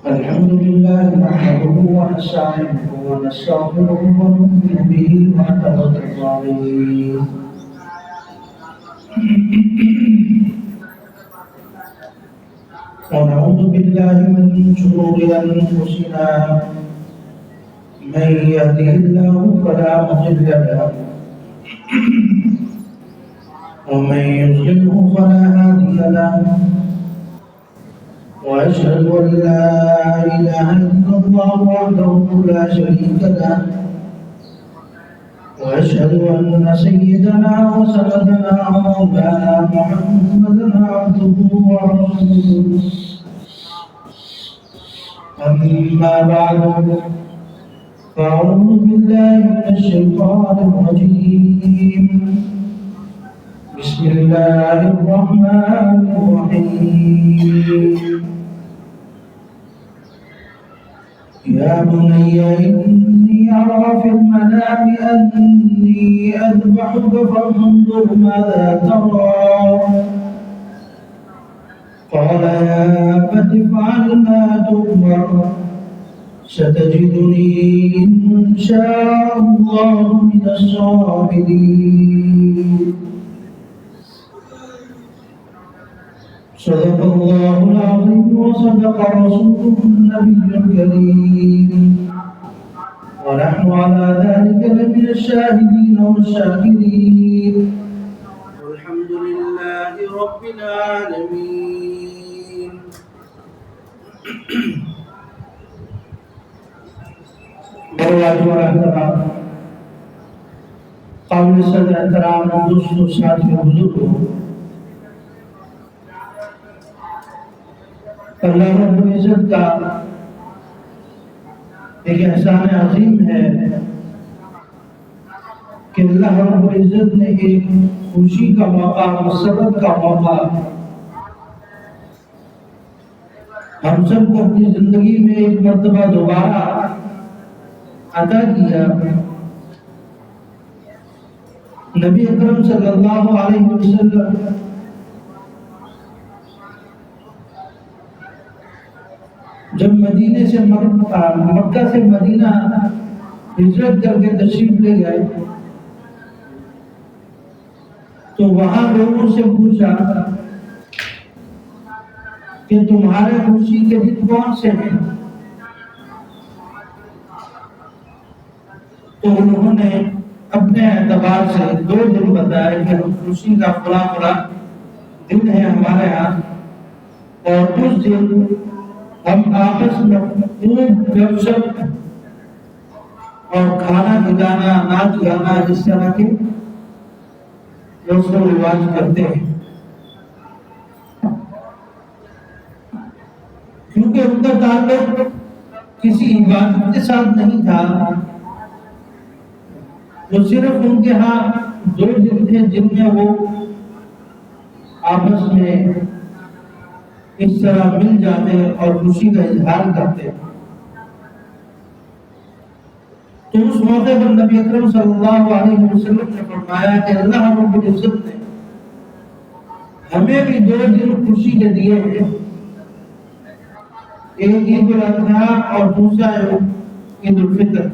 الحمد لله نحمده ونستعينه ونستغفره ونؤمن به ونتوكل عليه ونعوذ بالله من شرور انفسنا من يهده الله فلا مضل له ومن يضلله فلا هادي له وأشهد أن لا إله إلا الله وحده لا شريك له وأشهد أن سيدنا وسندنا ومولانا محمدا عبده ورسوله أما بعد فأعوذ بالله من الشيطان الرجيم بسم الله الرحمن الرحيم يا بني إني أرى في المنام أني أذبحك فانظر ماذا ترى قال يا أبت افعل ما تؤمر ستجدني إن شاء الله من الصابرين صدق الله العظيم وصدق رسوله النبي الكريم ونحن على ذلك لمن الشاهدين والشاكرين والحمد لله رب العالمين بروات ورحمة قابل صدر احترام دوست و ساتھی بزرگوں اللہ رب العزت کا ایک احسان عظیم ہے کہ اللہ رب العزت نے ایک خوشی کا موقع مسرت کا موقع ہم سب کو اپنی زندگی میں ایک مرتبہ دوبارہ عطا کیا نبی اکرم صلی اللہ علیہ وسلم جب مدینے سے مکہ سے مدینہ ہجرت کر کے تشریف لے گئے تو وہاں لوگوں سے پوچھا کہ تمہارے خوشی کے دن کون سے ہیں؟ تو انہوں نے اپنے اعتبار سے 2 دن بتایا کہ خوشی کا فلاں دن ہے ہمارے ہاں اور اس دن ہم آپس میں خوب گپ شپ اور کھانا کھلانا ناچ گانا اس طرح کے رسم و رواج کرتے ہیں کیونکہ ان کا تعلق کسی عبادت کے ساتھ نہیں تھا وہ صرف ان کے ہاں 2 دن تھے جن میں وہ آپس میں اس طرح مل جاتے اور خوشی کا اظہار کرتے تو اس موقع پر نبی اکرم صلی اللہ علیہ وسلم نے فرمایا کہ اللہ رب العزت نے ہمیں بھی 2 دن خوشی کے دیے ہیں ایک عید الاضحیٰ اور دوسرا عید الفطر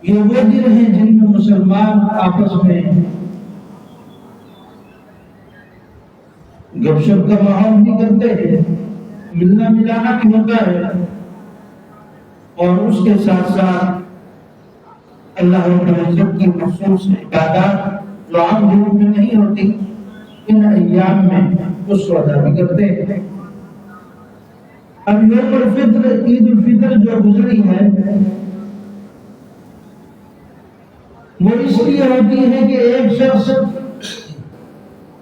یہ وہ دن ہیں جن میں مسلمان آپس میں گپ شپ کا ماحول بھی کرتے ہیں ملنا ملانا بھی ہوتا ہے اور اس کے ساتھ ساتھ اللہ رب العزت کی مخصوص عبادات جو عام دنوں میں نہیں ہوتی ان ایام میں اس کو ادا بھی کرتے ہیں اب یوم الفطر عید الفطر جو گزری ہے وہ اس لیے ہوتی ہے کہ ایک شخص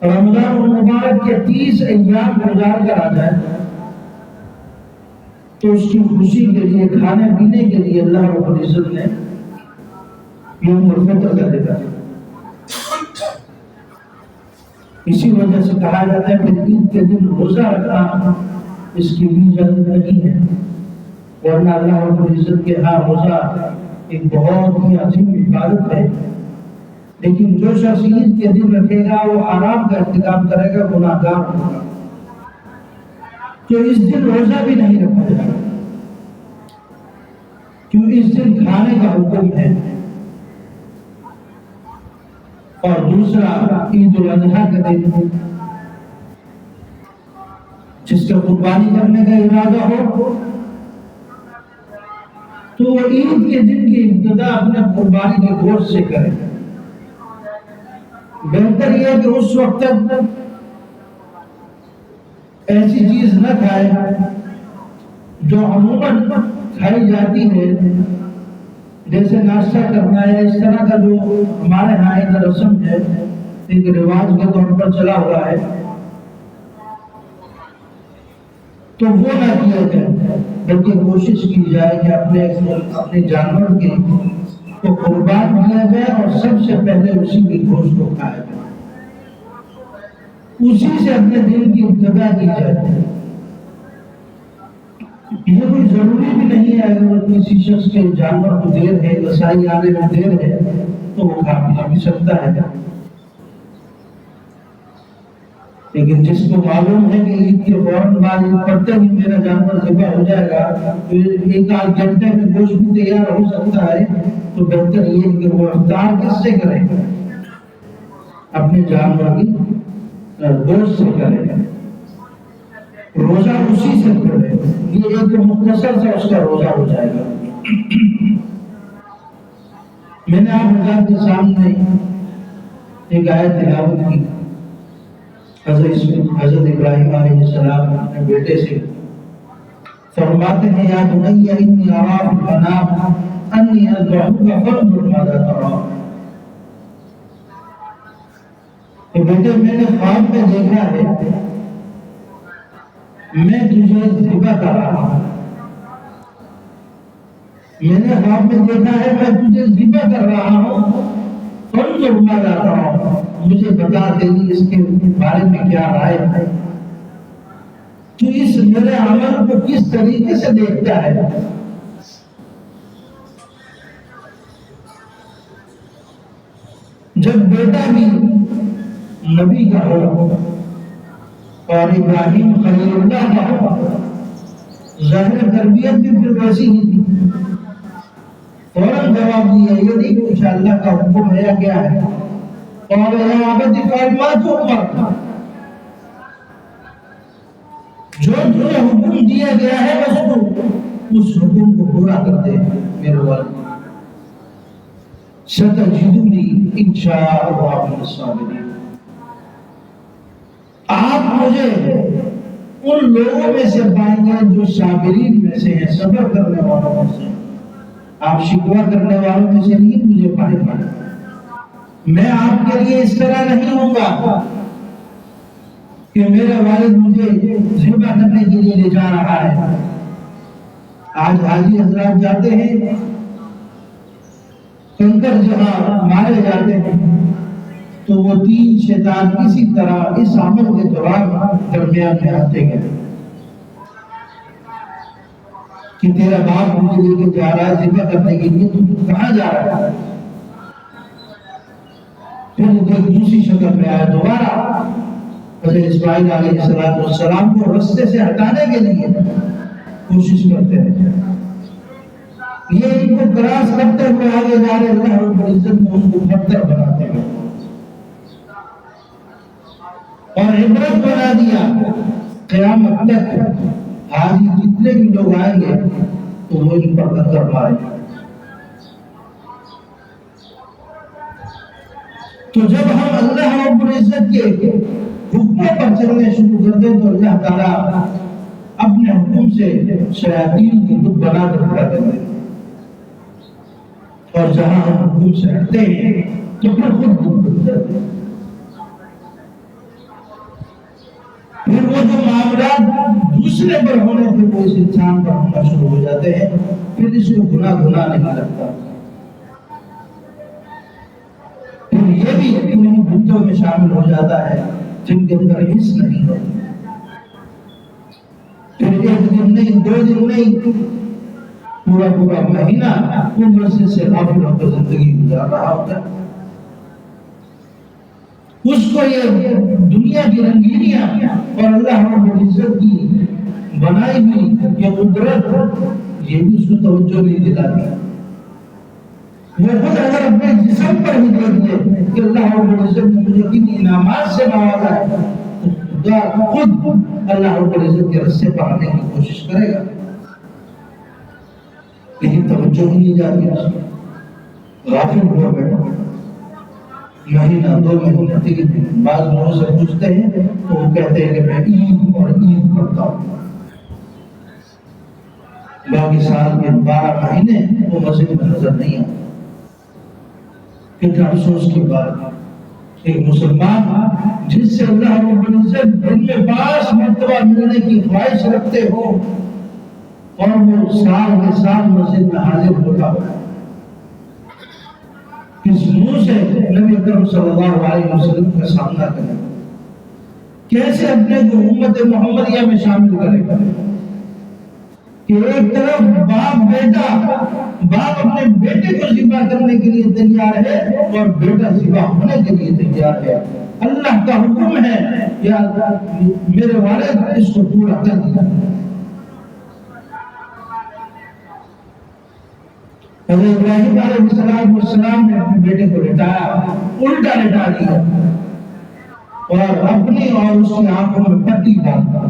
رمضان المبارک کے 30 ایام گزار کر آ جائے تو اس کی خوشی کے لیے کھانے پینے کے لیے اللہ رب العزت نے یوم الفطر کا دیتا ہے اسی وجہ سے کہا جاتا ہے کہ عید کے دن روزہ رکھنا اس کی بھی اجازت نہیں ہے ورنہ اللہ رب العزت کے ہاں روزہ ایک بہت ہی عظیم عبادت ہے لیکن جو شخص عید کے دن رکھے گا وہ آرام کا انتظام کرے گا، گناہ گار ہوگا۔ تو اس دن روزہ بھی نہیں رکھا جائے، کیوں اس دن کھانے کا حکم ہے۔ اور دوسرا عید الاضحیٰ کا دن، جس کا قربانی کرنے کا ارادہ ہو تو وہ عید کے دن کی ابتدا اپنے قربانی کے گوشت سے کرے۔ بہتر یہ ہے کہ اس وقت تک ایسی چیز نہ کھائے جو عموماً کھائی جاتی ہے، جیسے ناشتہ کرنا ہے، اس طرح کا جو ہمارے ہاں ایک رسم ہے، ایک رواج کے طور پر چلا ہوا ہے، تو وہ نہ کیا جائے، بلکہ کوشش کی جائے کہ اپنے جانور کے کو قربان کیا جائے اور سب سے پہلے اسی کے گوشت کو کھایا جائے، اسی سے اپنے دل کی ابتدا کی جائے۔ یہ کوئی ضروری بھی نہیں ہے، اگر کسی شخص کے جانور کو دیر ہے، رسائی آنے میں دیر ہے تو وہ کھا بھی سکتا ہے، لیکن جس کو معلوم ہے کہ عید کے فوراً بعد عید پڑتے ہی میرا جانور ذبح ہو جائے گا، ایک آدھ گھنٹے میں گوشت بھی تیار ہو سکتا ہے، تو بہتر یہ ہے کہ وہ افطار کس سے کرے، اپنے جانور کی گوشت سے کرے، روزہ اسی سے کرے، یہ ایک مختصر سے اس کا روزہ ہو جائے گا۔ میں نے آپ حضرات کے سامنے ایک آیت تلاوت کی، حضرت ابراہیم علیہ السلام اپنے بیٹے سے فرماتے ہیں، یا بنی انی ارا فی المنام انی اذبحک فانظر ماذا ترى، کہ بیٹے میں نے خواب میں دیکھا ہے میں تجھے ذبح کر رہا ہوں، میں نے خواب میں دیکھا ہے میں تجھے ذبح کر رہا ہوں، فانظر ماذا ترى، مجھے بتا تیری اس کے بارے میں کیا رائے ہے، تو اس میرے عمل کو کس طریقے سے دیکھتا ہے۔ جب بیٹا بھی نبی کا ہو اور ابراہیم خلیل اللہ کا ہو، ظاہر تربیت بھی پھر ویسی ہی تھی، فوراً جواب دیا یہ نہیں پوچھا اللہ کا حکم ہے یا کیا ہے، اور جو تمہیں حکم دیا گیا ہے بس تو اس حکم کو پورا کر دے میرے والد، ستجدنی انشاء اللہ من الصابرین، آپ مجھے ان لوگوں میں سے پائیں گے جو صابرین میں سے ہیں، صبر کرنے والوں میں سے، آپ شکوہ کرنے والوں میں سے نہیں مجھے پائیں گے۔ میں آپ کے لیے اس طرح نہیں ہوں گا کہ میرا والد مجھے ذبح کرنے کے لیے لے جا رہا ہے۔ آج حاجی حضرات جاتے ہیں، کنکر جہاں مارے جاتے ہیں تو وہ تین شیطان اسی طرح اس عمل کے دوران درمیان میں آتے ہیں کہ تیرا باپ مجھے لے کے جا رہا ہے ذبح کرنے کے لیے، تو کہاں جا رہا ہے؟ پھر دوسری شکل میں آیا، دوبارہ حضرت اسماعیل علیہ السلام کو رستے سے ہٹانے کے لیے کوشش کرتے ہیں، یہ ان کو کراس کرتے ہوئے آگے جا رہے، اللہ رب العزت نے ان کو بدتر بناتے ہیں اور عبرت بنا دیا۔ قیامت تک حاجی جتنے بھی لوگ آئیں گے تو وہ ان پر قدر پائیں گے۔ تو جب ہم اللہ رب العزت کے حکموں پر چلنے شروع کر دیں تو اللہ تعالیٰ اپنے حکم سے شیاطین کی بت بنا کر کھڑا کر دیں، اور جہاں ہم حکم سے ہٹتے ہیں تو پھر خود بت بن جاتے ہیں۔ پھر وہ جو معاملات دوسرے پر ہونے تھے وہ اس انسان پر ہونا شروع ہو جاتے ہیں، پھر اس کو گناہ نہیں لگتا، پھر یہ بھی انہیں بتوں میں شامل ہو جاتا ہے جن کے اندر حس نہیں ہے، پھر ایک دن نہیں، دو دن نہیں، پورا مہینہ وہ مسجد سے غافل ہو کر زندگی گزار رہا ہوتا ہے۔ اس کو یہ دنیا کی رنگینیاں اور اللہ رب العزت کی بنائی ہوئی یہ قدرت یہ بھی اس کو توجہ نہیں دلاتی. وہ خود اگر اپنے جسم پر ہی دیکھ لے کہ اللہ رب العزت نے مجھے کن انعامات سے نوازا ہے تو خود اللہ رب العزت کے رستے پر آنے کی کوشش کرے گا. لیکن توجہ ہی نہیں جاتی, غافل ہوا بیٹھا مہینہ 2 مہینہ 3 مہینہ. بعض لوگوں سے پوچھتے ہیں تو وہ کہتے ہیں کہ میں عید اور عید پڑھتا ہوں, باقی سال کے 12 مہینے وہ مسجد میں نظر نہیں آتا. کتنا افسوس کی بات ہے, ایک مسلمان جس سے اللہ رب العزت دن میں 5 مرتبہ ملنے کی خواہش رکھتے ہو اور وہ سال کے سال مسجد میں حاضر ہوتا ہو, کس منہ سے نبی اکرم صلی اللہ علیہ وسلم کا سامنا کرے, کیسے اپنے کو امت محمدیہ میں شامل کرے گا کہ ایک طرف باپ اپنے بیٹے کو ذبح کرنے کے لیے تیار ہے اور بیٹا ذبح ہونے کے لیے تیار ہے. اللہ کا حکم ہے یا میرے والد اس کو پورا کر دیا. حضرت ابراہیم علیہ السلام نے اپنے بیٹے کو لٹایا, الٹا لٹا دیا اور اپنی اور اس کی آنکھوں میں پٹی ڈالا.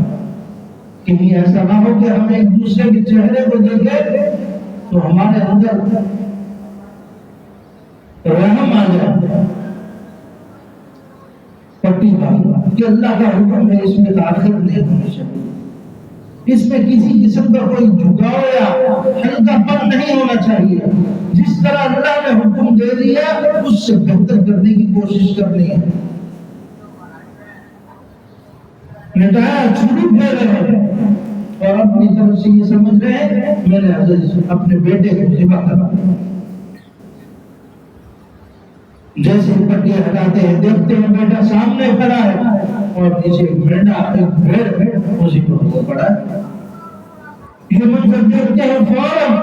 کہیں ایسا نہ ہو کہ ہم ایک دوسرے کے چہرے کو دیکھیں تو ہمارے اندر رحم آ جائے. پٹی ڈالا کہ اللہ کا حکم ہے, اس میں تاخیر نہیں ہونی چاہیے, اس میں کسی قسم کا کوئی جھکاؤ یا ہلکا پن نہیں ہونا چاہیے. جس طرح اللہ نے حکم دے دیا اس سے بہتر کرنے کی کوشش کرنی ہے. لٹایا, چھری پھیر رہے ہیں اور اپنی طرف سے یہ سمجھ رہے ہیں میرے حضرت اپنے بیٹے کو ذبح کرنا. جیسے پٹی ہٹاتے ہیں دیکھتے ہیں بیٹا سامنے کھڑا ہے اور نیچے ایک مینڈا ایک بھیڑ اسی پر ہوا پڑا ہے. یہ منظر دیکھتے ہیں فوراً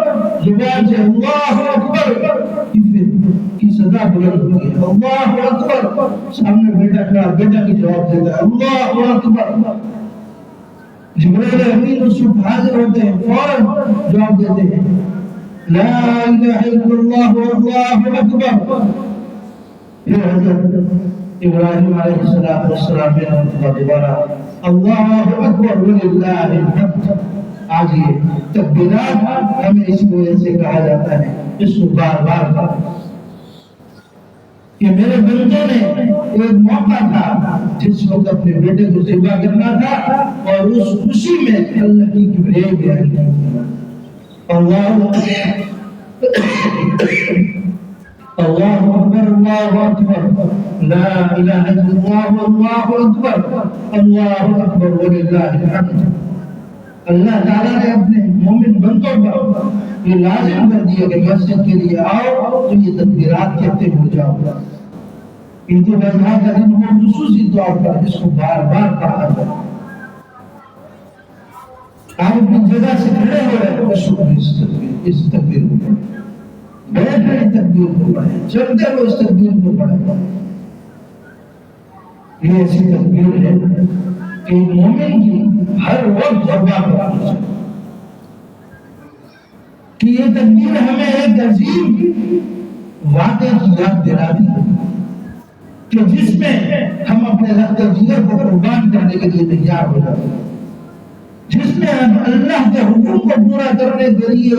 زبان سے اللہ اکبر کی صدا بلند ہوتی ہے. اللہ اکبر, سامنے بیٹا کھڑا, بیٹا کی جواب دیتا ہے اللہ اکبر. جبرائیل امین اس وقت حاضر ہوتے ہیں, فوراً جواب دیتے ہیں لا الہ الا اللہ واللہ اکبر. پھر حضرت ابراہیم علیہ السلام نے دوبارہ اللہ اکبر وللہ الحمد. آج یہ تکبیرات ہمیں اس وجہ سے کہا جاتا ہے, اس کو بار بار کرو کہ میرے بندوں نے ایک موقع تھا جس وقت اپنے بیٹے کو ذبح کرنا تھا اور اس خوشی میں اللہ کی کبریائی بیان کی. اللہ اکبر اللہ اکبر لا الہ الا اللہ واللہ اکبر اللہ اکبر وللہ الحمد. اللہ تعالیٰ نے اپنے مومن بندوں پر یہ لازم کر دیا کہ مسجد کے لیے آؤ تو یہ تکبیرات کہتے ہو جاؤ. عید الاضحیٰ کا دن وہ خصوصی طور پر اس کو بار بار پڑھا جائے. آپ اپنی جگہ سے کھڑے ہو رہے اس تکبیر کو پڑھیں, بیٹھ رہے تکبیر کو پڑھیں, چلتے ہوئے اس تکبیر کو پڑھیں. یہ ایسی تکبیر ہے کہ مومن کی ہر وقت زبان پر آنا چاہیے کہ یہ تکبیر ہمیں ایک عظیم واقعے کی یاد دلاتی ہے کہ جس میں ہم اپنے رخت جگر کو قربان کرنے کے لیے تیار ہو جاتے ہیں, جس میں ہم اللہ کے حکم کو پورا کرنے کے لیے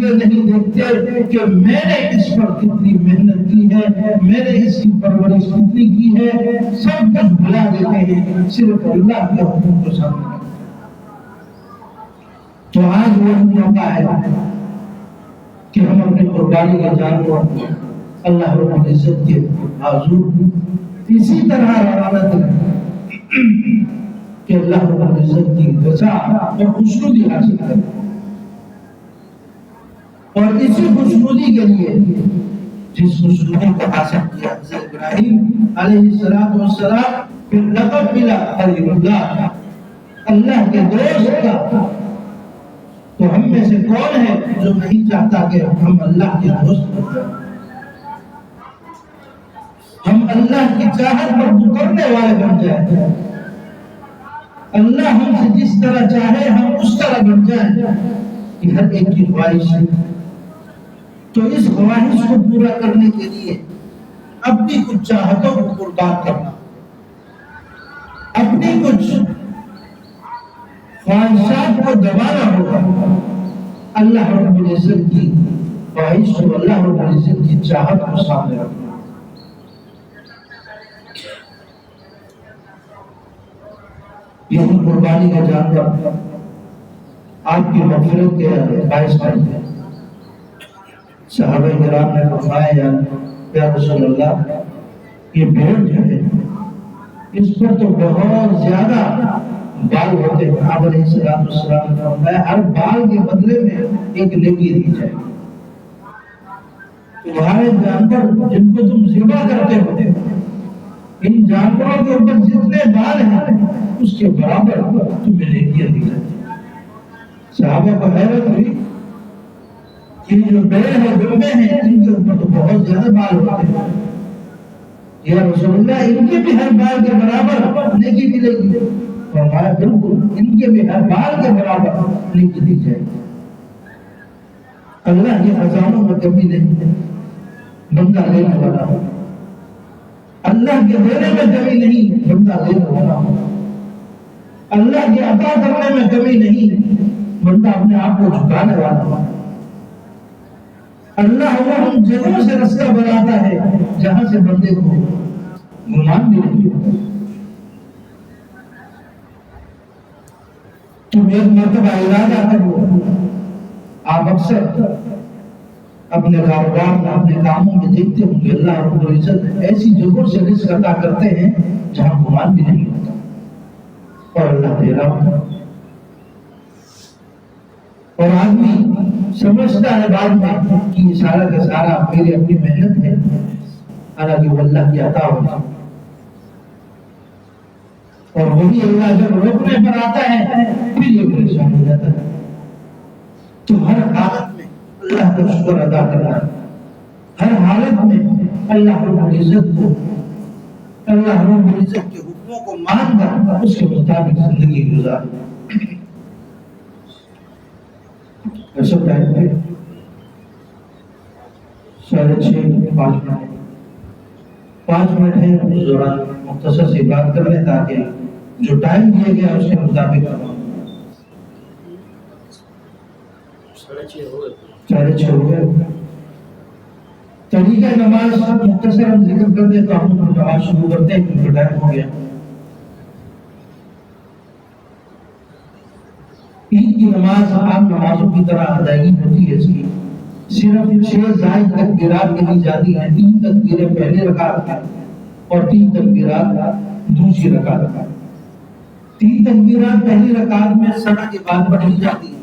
یہ نہیں دیکھتے کہ میں نے اس پر کتنی محنت کی ہے, میں نے اس کی پرورش کتنی کی ہے, سب کچھ بھلا دیتے ہیں صرف اللہ کے حکم کو سامنے. تو آج وہ موقع ہے کہ ہم اپنے قربانی کے جانور اللہ رب العزت کے حضور اسی طرح روانہ کریں کہ اللہ رب العزت کی رضا اور خوشنودی حاصل کریں. اور اسی خوشنودی کے لیے جس خوشنودی کو حاصل کیا حضرت ابراہیم علیہ السلام پھر لقب ملا خلیل اللہ, اللہ کے دوست کا. تو ہم میں سے کون ہے جو نہیں چاہتا کہ ہم اللہ کے دوست بن جائیں, ہم اللہ کی چاہت پر اترنے والے بن جائیں. اللہ ہم سے جس طرح چاہے ہم اس طرح بن جائیں، یہ ہر ایک کی خواہش ہے۔ تو اس خواہش کو پورا کرنے کے لیے اپنی کچھ چاہتوں کو قربان کرنا، اپنی کچھ خواہشات کو دبانا ہوگا، اللہ رب العزت کی خواہش کو، اللہ رب العزت کی چاہت کو سامنے رکھنا۔ یہی قربانی کا جانور آپ کی مغفرت کے باعث بنتے ہیں۔ صحابہ کرام نے فرمایا یا رسول اللہ، یہ بھیڑ جو ہے اس پر تو بہت زیادہ بال ہوتے ہیں۔ آپ علیہ السلام نے فرمایا ہر بال کے بدلے میں ایک نیکی دی جائے۔ تمہارے جانور جن کو تم ذبح کرتے ہو، ان جانوروں کے اوپر جتنے بال ہیں اس کے برابر تمہیں نیکیاں دی جاتی ہیں۔ صحابہ کو حیرت ہوئی کہ جو بیل ہیں، دمبے ہیں، ان کے اوپر تو بہت زیادہ بال ہوتے ہیں، یا رسول اللہ ان کے بھی ہر بال کے برابر نیکی ملے گی؟ فرمایا بالکل، ان کے بھی ہر بال کے برابر نیکی دی جائے گی۔ اللہ کے خزانوں میں کمی نہیں ہے، بندہ لینے والا ہو۔ اللہ کے دینے میں کمی نہیں، بندہ لینے والا ہو۔ اللہ کے عطا کرنے میں کمی نہیں، بندہ اپنے آپ کو جھکانے والا ہو۔ اللہ وہ ان جگہوں سے رستہ بناتا ہے جہاں سے بندے کو گمان بھی نہیں ہوتا۔ تم ایک مرتبہ ارادہ کرو، آپ اکثر اپنے کاروبار میں، اپنے کاموں میں دیکھتے ہوں گے اللہ رب العزت ایسی جگہوں سے رزق عطا کرتے ہیں جہاں گمان بھی نہیں ہوتا، اور اللہ دے رہا ہوتا۔ اور آدمی سمجھتا ہے بعد میں کہ یہ سارا کا سارا میری اپنی محنت ہے، حالانکہ وہ اللہ کی عطا ہوتا ہے۔ اور وہی اللہ جب روکنے پر آتا ہے پھر یہ پریشان ہو جاتا ہے۔ تو ہر حالت میں اللہ کا شکر ادا کرنا، ہر حالت میں اللہ رب العزت کو، اللہ رب العزت کے حکموں کو مان کر اس کے مطابق زندگی گزارنا۔ ایسا ٹائم پہ 6:30 5 منٹ ہے، اس دوران مختصر سی بات کر لیں تاکہ جو ٹائم دیا گیا اس کے مطابق 6:30 ہو گئے۔ طریقہ نماز مختصر ہم ذکر کر دیں تو ہم نماز شروع کرتے ہیں کیونکہ ٹائم ہو گیا۔ عید کی نماز عام نمازوں کی طرح ادائیگی ہوتی ہے، اس کی صرف 6 زائد تکبیرات کہی جاتی ہیں۔ 3 تکبیریں پہلی رکعت میں اور 3 تکبیرات دوسری رکعت میں۔ 3 تکبیرات پہلی رکعت میں سنا کے بعد پڑھی جاتی ہیں۔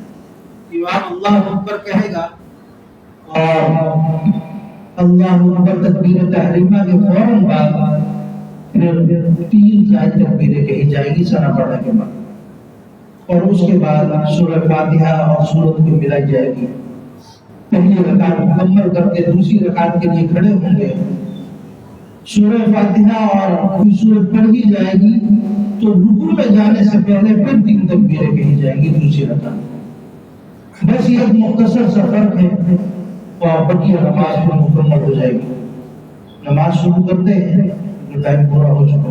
امام اللہ اکبر کہے گا اور اللہ اکبر تکبیر تحریمہ کے فوراً بعد پھر 3 زائد تکبیریں کہی جائیں گی سنا پڑھنے کے بعد، اور اس کے بعد سورہ فاتحہ اور سورت کو ملائی جائے گی۔ پہلی رکعت مکمل کر کے دوسری رکعت کے لیے کھڑے ہوں گے، سورہ فاتحہ اور کوئی سورت پڑھی جائے گی تو رکوع میں جانے سے پہلے پھر 3 تکبیریں کہی جائیں گی دوسری رکعت۔ بس یہ ایک مختصر سا فرق ہے اور بقیہ نماز پھر مکمل ہو جائے گی۔ نماز شروع کرتے ہیں، ٹائم پورا ہو چکا۔